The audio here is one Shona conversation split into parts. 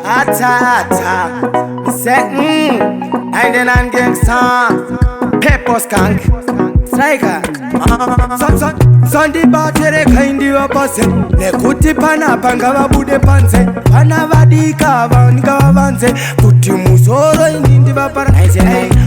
Attah. Me say, I the non gangsta. Pepper Skunk. Strykaa. Sondi batere kaindi wapase. Nekuti pana pangava bude panse. Pana vadika vanika vavanze. Kuti musoro inindi vapara.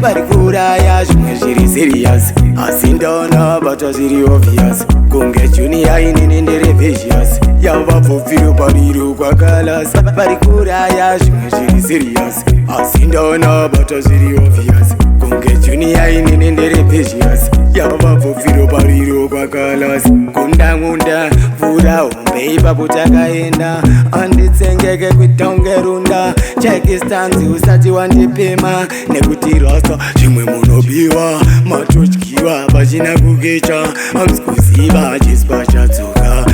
Bari kuraya zviri serious. Asindona bata zviri obvious. Kunge junior inini ndere vicious. Yava vuviro pariro kwa kalas. Bari kuraya zviri serious. Asindona bata zviri obvious. Kunge junior inini ndere vicious. Yava vuviro pariro kwa kalas. Kunda ngunda vura umbe ipapo takaenda. Anditsengeke kwitongerunda. Cheki stanzi usati wandipema. Nekuti rasta chimwe munobiwa. Matotyiwa pachina kukecha. Amsikuziva chisi pachatsuka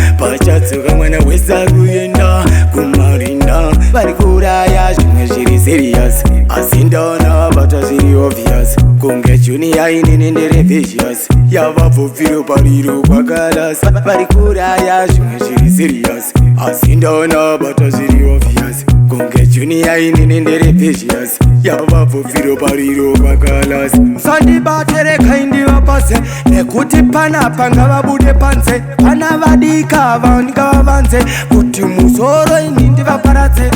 mwana wesa kuenda kumarinda. Vari kuraya zviri serious. Asindona bata zviri obvious. Kunge junior inini ndere vicious. Yava vuviro pariro kwa kalas. Vari kuraya zviri serious. Asindona bata zviri obvious. Kunge junior inini ndere vicious. Yava vuviro pariro kwa kalas. Sondi batere kaindi wapase. Nekuti pana pangava bude panze. Pana vadika vanika vavanze. Kuti musoro inindi vaparadze.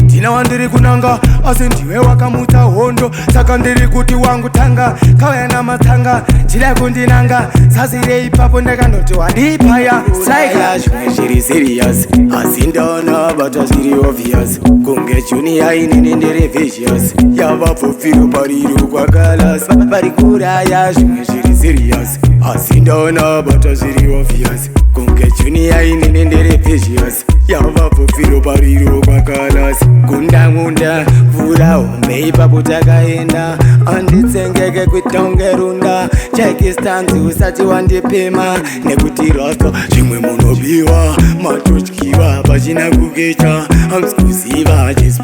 Tina wandiri kunanga. Asi ndiwe wakamutsa hondo. Saka ndiri kuti wangu tanga. Kawaya namatanga. Chida kundinanga. Sazire ipapo ndakanoti wadipaya. Strykaa zviri serious. Asindona bata zviri obvious. Kunge junior inini ndere vicious. Yava vuviro pariro kwa kalas. Vari kuraya zviri serious. Asindona bata zviri obvious. Kunge junior inini ndere vicious. Yava vuviro pariro kwa kalas. Kunda ngunda vura umbe ipapo takaenda. Anditsengeke kwitongerunda. Cheki stanzi usati wandipema. Nekuti rasta chimwe munobiwa. Matotyiwa pachina kukecha. Amsikuziva chisi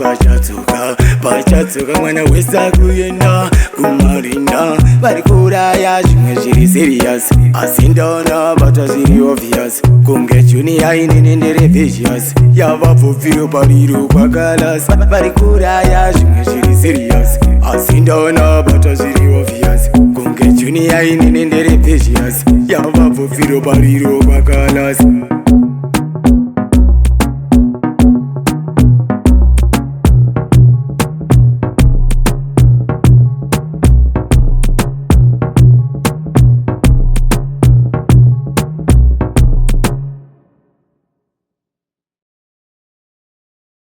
pachatsuka mwana wesa kuenda kumarinda. Vari kuraya zviri serious. Asindona bata zviri obvious. Kunge junior inini ndere vicious. Yava vuviro pariro kwa kalas. Vari kuraya zviri serious. Asindona bata zviri obvious. Kunge junior inini ndere vicious. Yava vuviro pariro kwa kalas.